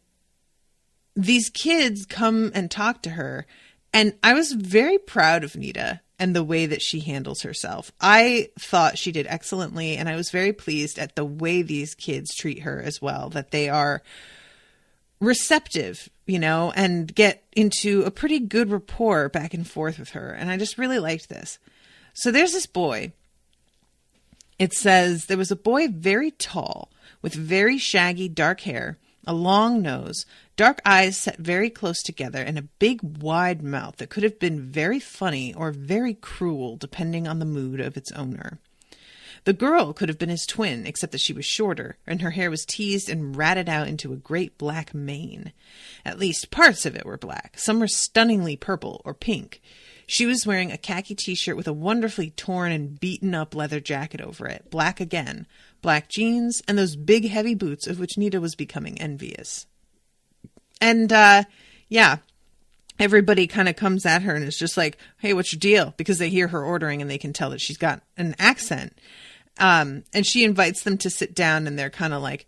S2: these kids come and talk to her, and I was very proud of Nita and the way that she handles herself. I thought she did excellently, and I was very pleased at the way these kids treat her as well, that they are receptive, and get into a pretty good rapport back and forth with her. And I just really liked this. So there's this boy. It says, there was a boy very tall, with very shaggy dark hair, a long nose, dark eyes set very close together, and a big wide mouth that could have been very funny or very cruel depending on the mood of its owner. The girl could have been his twin, except that she was shorter, and her hair was teased and ratted out into a great black mane. At least parts of it were black. Some were stunningly purple or pink. She was wearing a khaki t-shirt with a wonderfully torn and beaten up leather jacket over it, black again, black jeans, and those big heavy boots of which Nita was becoming envious. And, everybody kind of comes at her and is just like, hey, what's your deal? Because they hear her ordering and they can tell that she's got an accent. And she invites them to sit down and they're kind of like,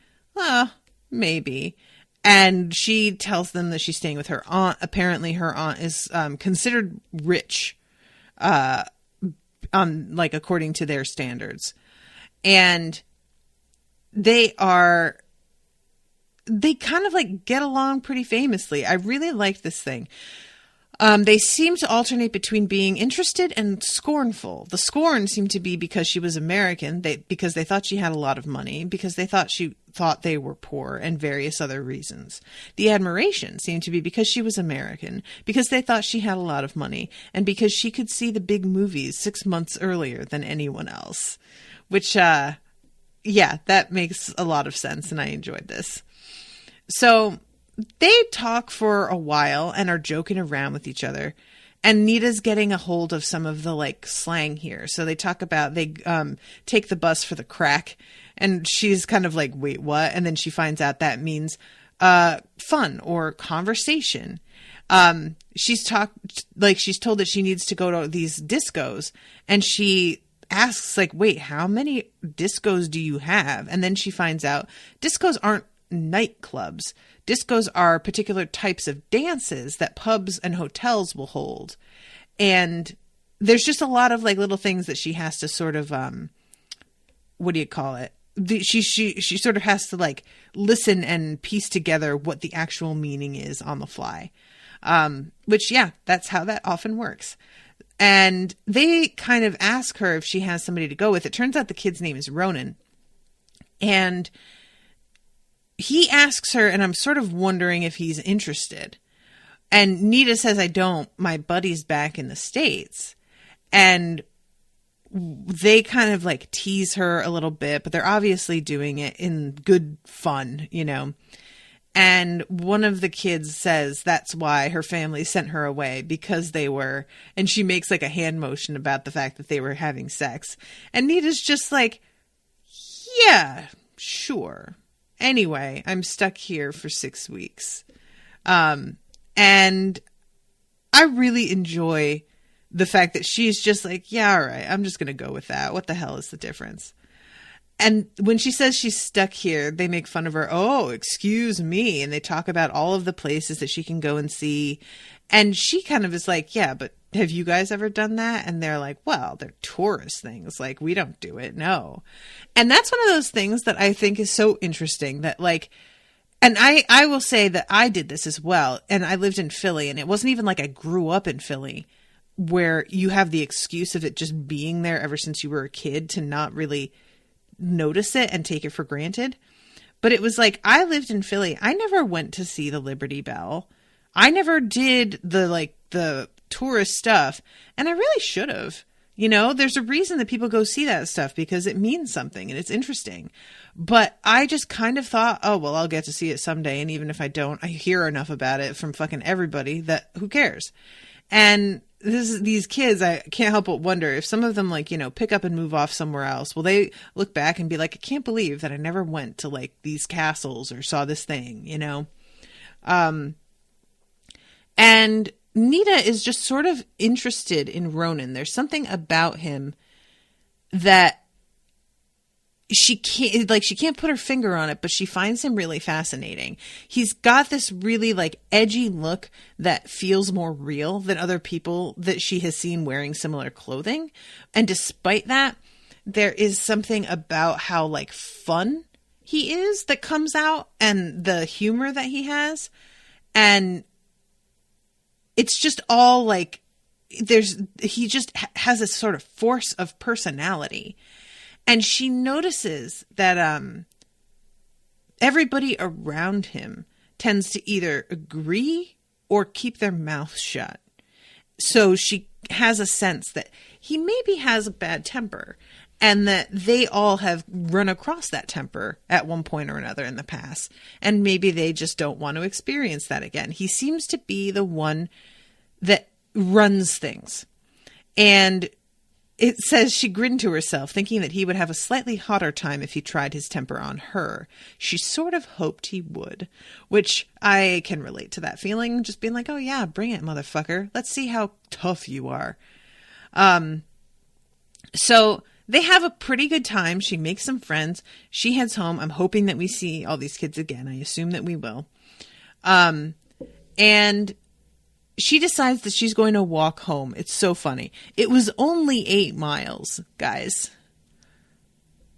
S2: maybe. And she tells them that she's staying with her aunt. Apparently her aunt is considered rich, according to their standards. And they kind of like get along pretty famously. I really liked this thing. They seem to alternate between being interested and scornful. The scorn seemed to be because she was American, because they thought she had a lot of money, because they thought they were poor, and various other reasons. The admiration seemed to be because she was American, because they thought she had a lot of money, and because she could see the big movies 6 months earlier than anyone else. Which, that makes a lot of sense, and I enjoyed this. So they talk for a while and are joking around with each other. And Nita's getting a hold of some of the like slang here. So they talk about, they take the bus for the crack. And she's kind of like, wait, what? And then she finds out that means fun or conversation. She's told that she needs to go to these discos. And she asks like, wait, how many discos do you have? And then she finds out discos aren't nightclubs. Discos are particular types of dances that pubs and hotels will hold. And there's just a lot of like little things that she has to sort of, she sort of has to like listen and piece together what the actual meaning is on the fly. That's how that often works. And they kind of ask her if she has somebody to go with. It turns out the kid's name is Ronan. And he asks her, and I'm sort of wondering if he's interested. And Nita says, I don't. My buddy's back in the States. And they kind of like tease her a little bit, but they're obviously doing it in good fun, And one of the kids says that's why her family sent her away, because they were, and she makes like a hand motion about the fact that they were having sex. And Nita's just like, yeah, sure. Anyway, I'm stuck here for 6 weeks. And I really enjoy the fact that she's just like, yeah, all right, I'm just going to go with that. What the hell is the difference? And when she says she's stuck here, they make fun of her. Oh, excuse me. And they talk about all of the places that she can go and see. And she kind of is like, yeah, but have you guys ever done that? And they're like, well, they're tourist things. Like, we don't do it. No. And that's one of those things that I think is so interesting that, like, and I will say that I did this as well. And I lived in Philly, and it wasn't even like I grew up in Philly where you have the excuse of it just being there ever since you were a kid to not really notice it and take it for granted. But it was like, I lived in Philly. I never went to see the Liberty Bell. I never did the tourist stuff. And I really should have. You know, there's a reason that people go see that stuff, because it means something and it's interesting. But I just kind of thought, oh, well, I'll get to see it someday. And even if I don't, I hear enough about it from fucking everybody that who cares? And these kids, I can't help but wonder if some of them, like, you know, pick up and move off somewhere else. Will they look back and be like, I can't believe that I never went to like these castles or saw this thing, you know? And Nita is just sort of interested in Ronan. There's something about him that she can't put her finger on it, but she finds him really fascinating. He's got this really like edgy look that feels more real than other people that she has seen wearing similar clothing. And despite that, there is something about how like fun he is that comes out, and the humor that he has. And it's just all like, he just has a sort of force of personality. And she notices that everybody around him tends to either agree or keep their mouth shut. So she has a sense that he maybe has a bad temper, and that they all have run across that temper at one point or another in the past. And maybe they just don't want to experience that again. He seems to be the one that runs things. And it says she grinned to herself, thinking that he would have a slightly hotter time if he tried his temper on her. She sort of hoped he would, which I can relate to that feeling. Just being like, oh yeah, bring it, motherfucker. Let's see how tough you are. So they have a pretty good time. She makes some friends. She heads home. I'm hoping that we see all these kids again. I assume that we will. And she decides that she's going to walk home. It's so funny. It was only 8 miles, guys.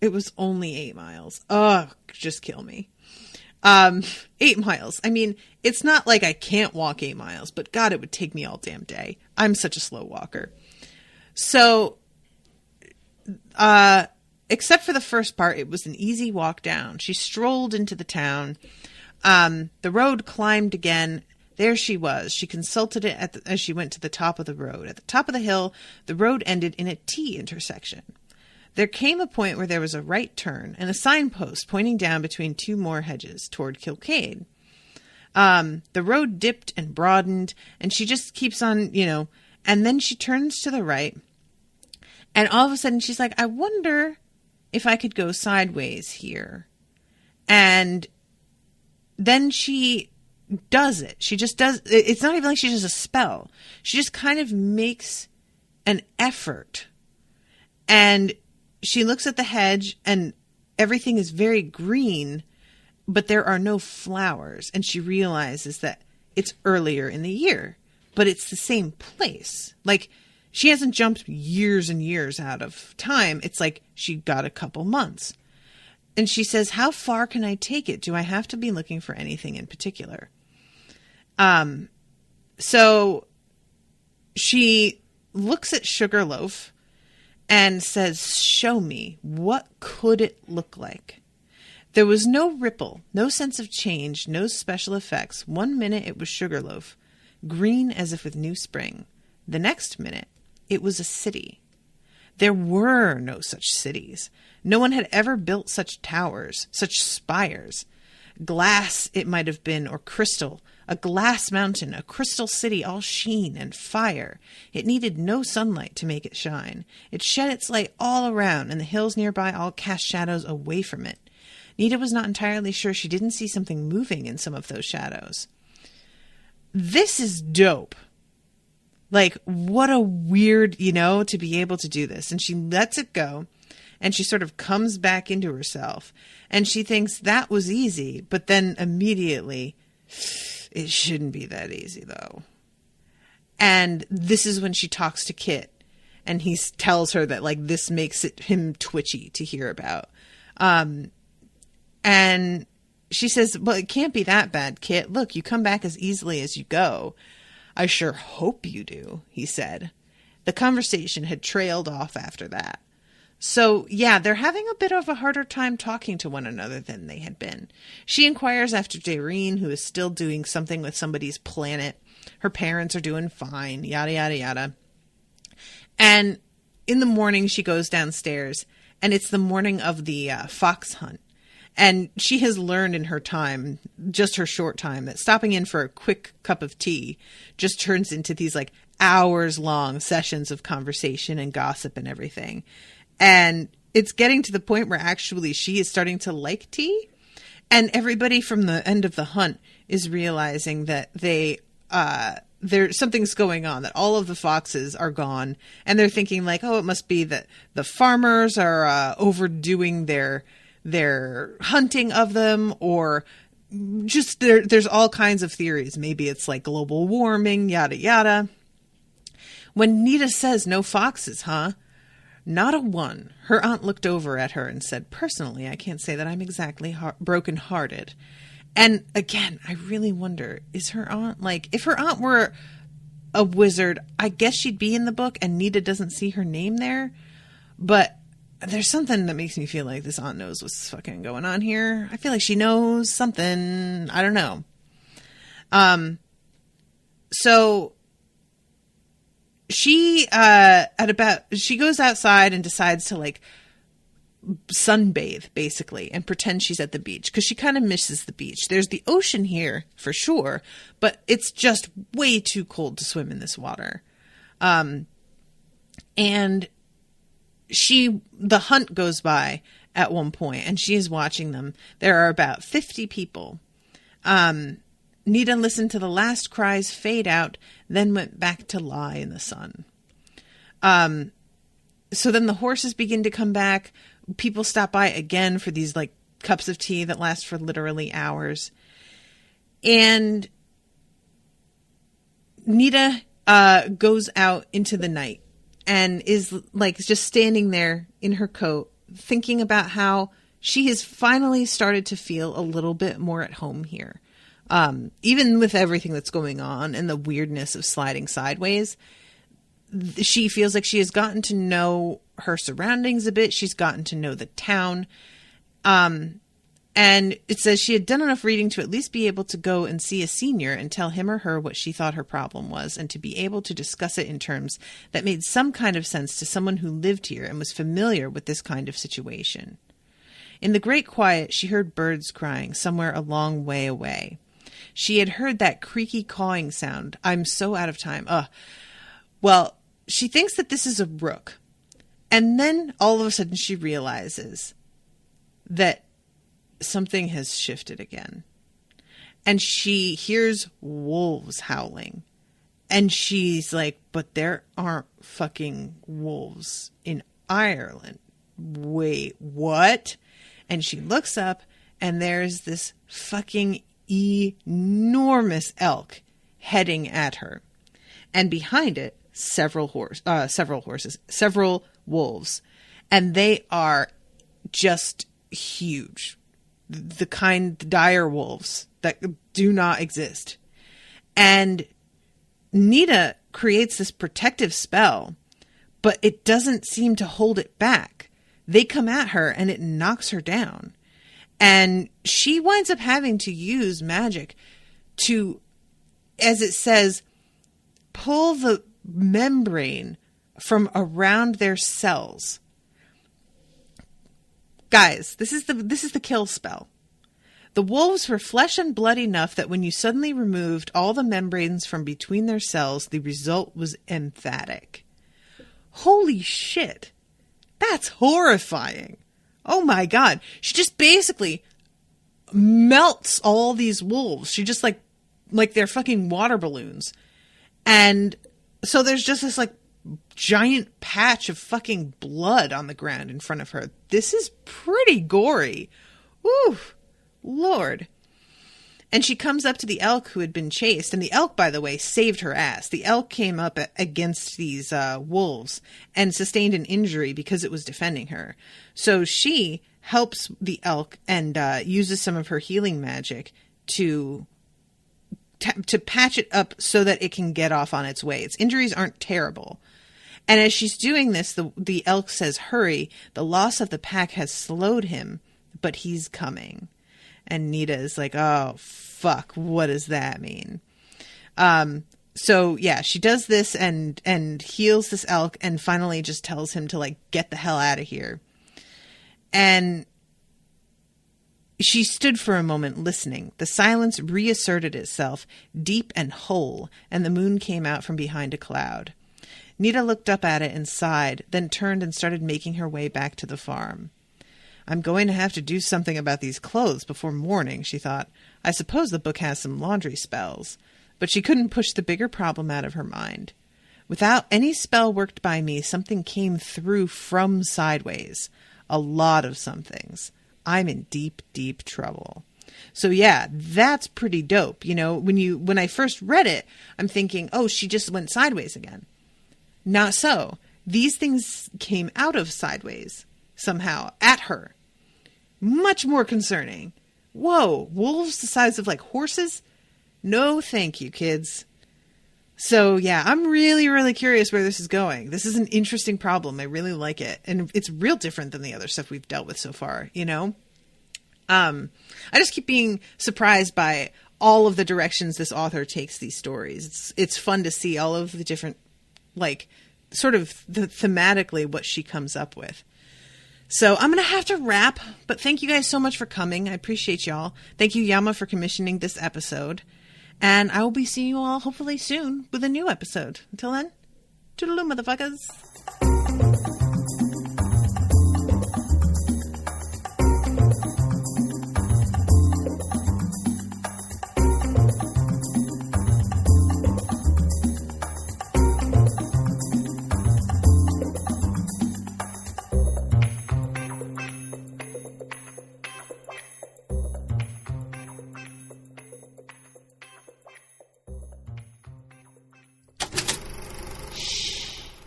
S2: It was only 8 miles. Oh, just kill me. 8 miles. I mean, it's not like I can't walk 8 miles, but God, it would take me all damn day. I'm such a slow walker. So, except for the first part, it was an easy walk down. She strolled into the town. The road climbed again. There she was. She consulted it as she went to the top of the road. At the top of the hill, the road ended in a T intersection. There came a point where there was a right turn and a signpost pointing down between 2 more hedges toward Kilcade. The road dipped and broadened, and she just keeps on, you know, and then she turns to the right, and all of a sudden she's like, I wonder if I could go sideways here. And then she does it. She just does. It's not even like she does a spell. She just kind of makes an effort. And she looks at the hedge, and everything is very green, but there are no flowers. And she realizes that it's earlier in the year, but it's the same place. Like, she hasn't jumped years and years out of time. It's like she got a couple months. And she says, how far can I take it? Do I have to be looking for anything in particular? So she looks at Sugarloaf and says, show me, what could it look like? There was no ripple, no sense of change, no special effects. 1 minute it was Sugarloaf, green as if with new spring. The next minute it was a city. There were no such cities. No one had ever built such towers, such spires. Glass it might have been, or crystal. A glass mountain, a crystal city, all sheen and fire. It needed no sunlight to make it shine. It shed its light all around, and the hills nearby all cast shadows away from it. Nita was not entirely sure she didn't see something moving in some of those shadows. This is dope. Like, what a weird, to be able to do this. And she lets it go, and she sort of comes back into herself, and she thinks that was easy, but then immediately, it shouldn't be that easy, though. And this is when she talks to Kit, and he tells her that, like, this makes him twitchy to hear about. And she says, well, it can't be that bad, Kit. Look, you come back as easily as you go. I sure hope you do, he said. The conversation had trailed off after that. So, yeah, they're having a bit of a harder time talking to one another than they had been. She inquires after Dairine, who is still doing something with somebody's planet. Her parents are doing fine, yada, yada, yada. And in the morning, she goes downstairs, and it's the morning of the fox hunt. And she has learned in her time, just her short time, that stopping in for a quick cup of tea just turns into these like hours-long sessions of conversation and gossip and everything. And it's getting to the point where actually she is starting to like tea. And everybody from the end of the hunt is realizing that something's going on, that all of the foxes are gone. And they're thinking like, oh, it must be that the farmers are overdoing their hunting of them, or just there's all kinds of theories. Maybe it's like global warming, yada, yada. When Nita says no foxes, huh? Not a one. Her aunt looked over at her and said, personally, I can't say that I'm exactly broken-hearted. And again, I really wonder, is her aunt like, if her aunt were a wizard, I guess she'd be in the book and Nita doesn't see her name there. But there's something that makes me feel like this aunt knows what's fucking going on here. I feel like she knows something. I don't know. So she she goes outside and decides to like sunbathe basically and pretend she's at the beach, because she kind of misses the beach. There's the ocean here for sure, but it's just way too cold to swim in this water. And the hunt goes by at one point, and she is watching them. There are about 50 people. Nita listened to the last cries fade out, then went back to lie in the sun. So then the horses begin to come back. People stop by again for these like cups of tea that last for literally hours. And Nita goes out into the night and is like just standing there in her coat, thinking about how she has finally started to feel a little bit more at home here. Even with everything that's going on and the weirdness of sliding sideways, she feels like she has gotten to know her surroundings a bit. She's gotten to know the town. And it says she had done enough reading to at least be able to go and see a senior and tell him or her what she thought her problem was, and to be able to discuss it in terms that made some kind of sense to someone who lived here and was familiar with this kind of situation. In the great quiet, she heard birds crying somewhere a long way away. She had heard that creaky cawing sound. I'm so out of time. Well, she thinks that this is a rook. And then all of a sudden she realizes that something has shifted again. And she hears wolves howling. And she's like, but there aren't fucking wolves in Ireland. Wait, what? And she looks up, and there's this fucking enormous elk heading at her. And behind it, several wolves. And they are just huge. The direwolves that do not exist. And Nita creates this protective spell, but it doesn't seem to hold it back. They come at her and it knocks her down. And she winds up having to use magic to, as it says, pull the membrane from around their cells. Guys, this is the kill spell. The wolves were flesh and blood enough that when you suddenly removed all the membranes from between their cells, the result was emphatic. Holy shit. That's horrifying. Oh my God. She just basically melts all these wolves. She just like they're fucking water balloons. And So there's just this like giant patch of fucking blood on the ground in front of her. This is pretty gory. Woo, Lord. And she comes up to the elk who had been chased. And the elk, by the way, saved her ass. The elk came up against these wolves and sustained an injury because it was defending her. So she helps the elk and uses some of her healing magic to patch it up so that it can get off on its way. Its injuries aren't terrible. And as she's doing this, the elk says, "Hurry, the loss of the pack has slowed him, but he's coming." And Nita is like, "Oh, fuck, what does that mean?" So yeah, she does this and heals this elk and finally just tells him to like get the hell out of here. And she stood for a moment listening. The silence reasserted itself, deep and whole, and the moon came out from behind a cloud. Nita looked up at it and sighed, then turned and started making her way back to the farm. I'm going to have to do something about these clothes before morning, she thought. I suppose the book has some laundry spells. But she couldn't push the bigger problem out of her mind. Without any spell worked by me, something came through from sideways. A lot of somethings. I'm in deep, deep trouble. So yeah, that's pretty dope. You know, when I first read it, I'm thinking, oh, she just went sideways again. Not so. These things came out of sideways somehow at her. Much more concerning. Whoa, wolves the size of like horses? No, thank you, kids. So yeah, I'm really, really curious where this is going. This is an interesting problem. I really like it. And it's real different than the other stuff we've dealt with so far, you know? I just keep being surprised by all of the directions this author takes these stories. It's fun to see all of the different, like, sort of thematically what she comes up with. So I'm going to have to wrap, but thank you guys so much for coming. I appreciate y'all. Thank you, Yama, for commissioning this episode. And I will be seeing you all hopefully soon with a new episode. Until then, toodaloo, motherfuckers.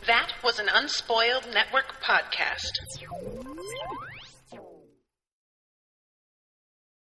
S1: That was an Unspoiled Network podcast.